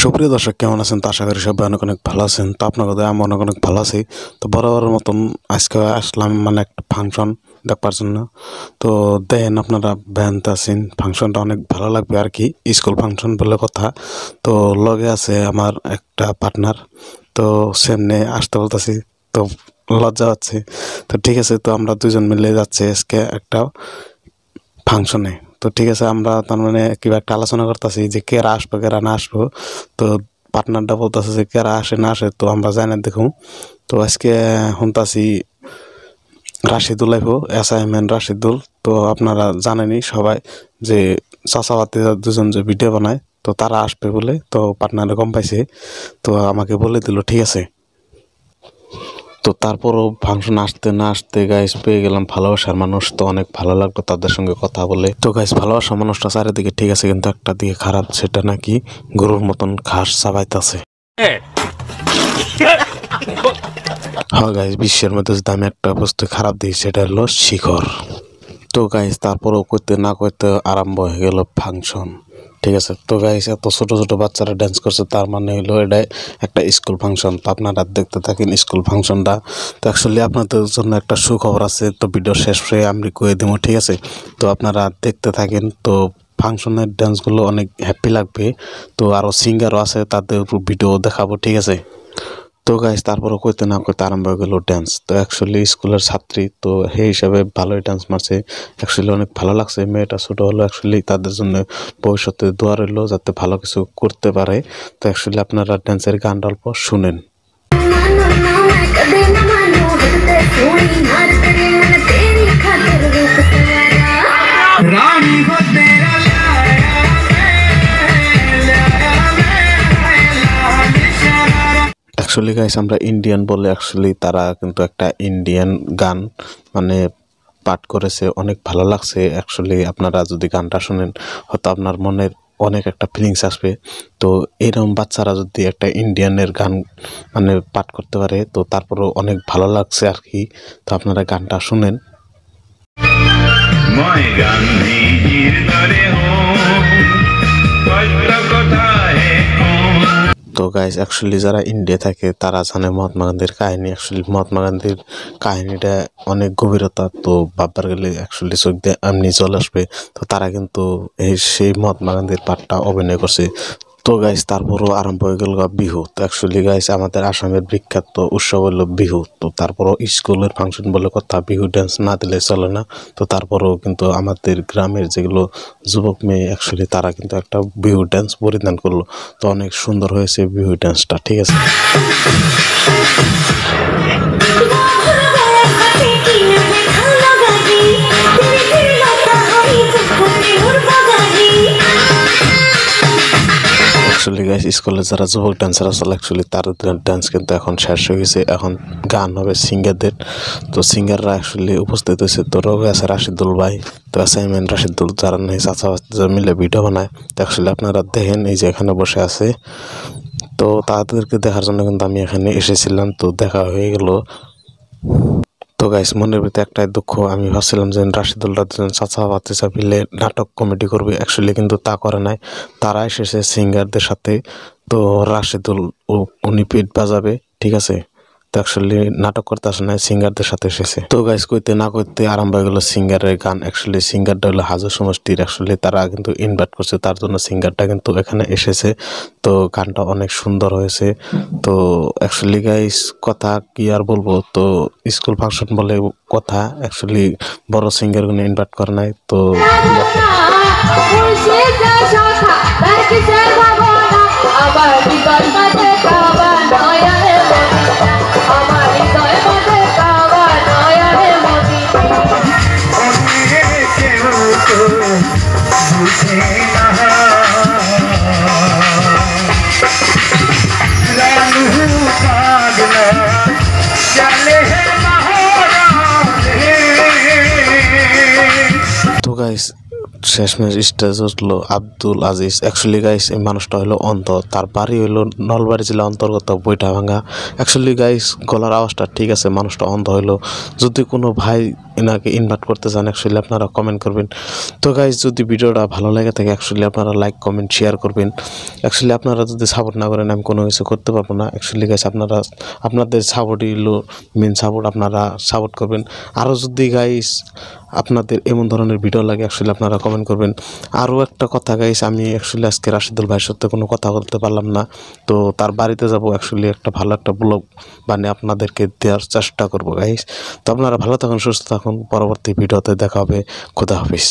সুপ্রিয় দর্শক কেমন আছেন? তো আশা করি সবাই অনেক অনেক ভালো আছেন। তো আপনাদের আমি অনেক অনেক ভালো আছি। তো বরাবরের মতন আজকে আসলাম মানে একটা ফাংশন দেখবার জন্য। তো দেখেন আপনারা ব্যান্ড আছেন, ফাংশনটা অনেক ভালো লাগবে আর কি, স্কুল ফাংশন বলে কথা। তো লগে আছে আমার একটা পার্টনার, তো সামনে আসতে বলতেছি, তো লজ্জা হচ্ছে। তো ঠিক আছে, তো আমরা দুজন মিলে যাচ্ছি আজকে একটা ফাংশনে। তো ঠিক আছে, আমরা তার মানে কিবা একটা আলোচনা করতেছি যে কেরা আসবো কেরা না আসবো। তো পার্টনারটা বলতেছে যে কেরা আসে না আসে, তো আমরা যাই না দেখুন। তো আজকে শুনতাছি রাশিদুল আইব, অ্যাসাইনমেন্ট রাশিদুল। তো আপনারা জানেনই সবাই যে চাচাবাতি দুজন যে ভিডিও বানায়, তো তারা আসবে বলে। তো পার্টনারে গম পাইছে, তো আমাকে বলে দিল ঠিক আছে। তো তারপরও ফাংশন আসতে না আসতে গাইস পেয়ে গেলাম ভালোবাসার মানুষ। তো অনেক ভালো লাগলো তাদের সঙ্গে কথা বলে। তো গাইস ভালোবাসার মানুষটা চারিদিকে ঠিক আছে, কিন্তু একটা দিকে খারাপ, সেটা নাকি গরুর মতন ঘাস চাবাইতেছে। হ্যাঁ গাইস, বিশ্বের মধ্যে যদি আমি একটা বস্তু খারাপ দিই সেটা হলো শিখর। তো গাইস তারপরও করতে না করতে আরম্ভ হয়ে গেল ফাংশন। ঠিক আছে, তো গাইস এত ছোট ছোট বাচ্চারা ডান্স করছে, তার মানে হলো এটা একটা স্কুল ফাংশন। তো আপনারা দেখতে থাকেন স্কুল ফাংশনটা। তো অ্যাকচুয়ালি আপনাদের জন্য একটা সুখবর আছে, তো ভিডিও শেষ হয়ে আমি কয়ে দিব, ঠিক আছে? তো আপনারা দেখতে থাকেন। তো ফাংশনের ডান্সগুলো অনেক হ্যাপি লাগবে। তো আরও সিঙ্গারও আছে, তাদের ভিডিও দেখাবো, ঠিক আছে? তো গাইস তারপরে কইতে না কইতে আরম্ভ হয়ে গেল ডান্স। তো অ্যাকচুয়ালি স্কুলের ছাত্রী, তো সেই হিসাবে ভালোই ডান্স মারছে। অ্যাকচুয়ালি অনেক ভালো লাগছে। মেয়েটা ছোট হলো, অ্যাকচুয়ালি তাদের জন্য ভবিষ্যতে দোয়া রইল যাতে ভালো কিছু করতে পারে। তো অ্যাকচুয়ালি আপনারা ডান্সের গানটা অল্প শুনেন। অ্যাকচুয়ালি গাইস আমরা ইন্ডিয়ান বলে, অ্যাকচুয়ালি তারা কিন্তু একটা ইন্ডিয়ান গান মানে পাঠ করেছে, অনেক ভালো লাগছে। অ্যাকচুয়ালি আপনারা যদি গানটা শুনেন হয়তো আপনার মনের অনেক একটা ফিলিংস আসবে। তো এরকম বাচ্চারা যদি একটা ইন্ডিয়ানের গান মানে পাঠ করতে পারে, তো তারপরেও অনেক ভালো লাগছে আর কি। তো আপনারা গানটা শুনেন। তো গাইস অ্যাকচুয়ালি যারা ইন্ডিয়া থাকে তারা জানে মহাত্মা গান্ধীর কাহিনী। অ্যাকচুয়ালি মহাত্মা গান্ধীর কাহিনীটা অনেক গভীরতা, তো ভাববার গেলে অ্যাকচুয়ালি চোখ দিয়ে এমনি চলে আসবে। তো তারা কিন্তু সেই মহাত্মা গান্ধীর পাঠটা অভিনয় করছে। তো গাইস তারপরও আরম্ভ হয়ে গেল বিহু। তো অ্যাকচুয়ালি গাইস আমাদের আসামের বিখ্যাত উৎসব হলো বিহু। তো তারপরও স্কুলের ফাংশন বলে কথা, বিহু ডান্স না দিলে চলে না। তো তারপরেও কিন্তু আমাদের গ্রামের যেগুলো যুবক মেয়ে, অ্যাকচুয়ালি তারা কিন্তু একটা বিহু ডান্স পরিধান করলো। তো অনেক সুন্দর হয়েছে বিহু ডান্সটা, ঠিক আছে? অ্যাকচুয়ালি গাইস স্কুলে যারা যুবক ডান্সার আছে, অ্যাকচুয়ালি তাদের ডান্স কিন্তু এখন শেষ হয়ে গেছে। এখন গান হবে সিঙ্গারদের। তো সিঙ্গাররা অ্যাকচুয়ালি উপস্থিত হয়েছে। তো রোগে আছে রাশিদুল ভাই, তো অ্যাসাইনমেন্ট রাশিদুল, যারা নেই চাচা মিলে ভিডিও বানায়। তো অ্যাকচুয়ালি আপনারা দেখেন এই যে এখানে বসে আছে। তো তাদেরকে দেখার জন্য কিন্তু আমি এখানে এসেছিলাম। তো দেখা হয়ে গেল। তো গাইস মনের ভিতরে একটাই দুঃখ, আমি ভাবছিলাম যে রাশিদুল্লাহ দুজন চাচা বাচ্চা মিলে নাটক কমেডি করবে, অ্যাকচুয়ালি কিন্তু তা করে নাই। তারা এসেছে সিঙ্গারদের সাথে। তো রাশিদুল উনি পেট বাজাবে, ঠিক আছে? তো অ্যাকচুয়ালি নাটক করতে আসে নাই, সিঙ্গারদের সাথে এসেছে। তো গাইস কইতে না কইতে আরম্ভ হয়ে গেল সিঙ্গারের গান। অ্যাকচুয়ালি সিঙ্গারটা হলো হাজর সমষ্টির, অ্যাকচুয়ালি তারা কিন্তু ইনভাইট করছে, তার জন্য সিঙ্গারটা কিন্তু এখানে এসেছে। তো গানটা অনেক সুন্দর হয়েছে। তো অ্যাকচুয়ালি গাইস কথা কি আর বলবো, তো স্কুল ফাংশন বলে কথা, অ্যাকচুয়ালি বড় সিঙ্গার গুলো ইনভাইট করে নাই। তো তো গাইস শেষমেশ স্টেজ হলো আব্দুল আজিজ। অ্যাকচুয়ালি গাইস এই মানুষটা হলো অন্ধ, তার বাড়ি হলো নলবাড়ি জেলা অন্তর্গত বৈঠাভাঙ্গা। অ্যাকচুয়ালি গাইস গলার আওয়াজটা ঠিক আছে, মানুষটা অন্ধ হইলো। যদি কোনো ভাই এনাকে ইনভাইট করতে চান অ্যাকচুয়ালি আপনারা কমেন্ট করবেন। তো গাইস যদি ভিডিওটা ভালো লাগে থাকে অ্যাকচুয়ালি আপনারা লাইক কমেন্ট শেয়ার করবেন। অ্যাকচুয়ালি আপনারা যদি সাপোর্ট না করেন আমি কোনো কিছু করতে পারবো না। অ্যাকচুয়ালি গাইস আপনাদের সাপোর্টই হলো মেন সাপোর্ট, আপনারা সাপোর্ট করবেন। আরও যদি গাইস আপনাদের এমন ধরনের ভিডিও লাগে অ্যাকচুয়ালি আপনারা কমেন্ট করবেন। আরও একটা কথা গাইস, আমি অ্যাকচুয়ালি আজকে রাশিদুল ভাইয়ের সাথে কোনো কথা বলতে পারলাম না, তো তার বাড়িতে যাব অ্যাকচুয়ালি একটা ভালো একটা ব্লগ বানিয়ে আপনাদেরকে দেওয়ার চেষ্টা করবো গাইস। তো আপনারা ভালো থাকুন, সুস্থ থাকুন, পরবর্তী ভিডিওতে দেখা হবে। খোদা হাফিজ।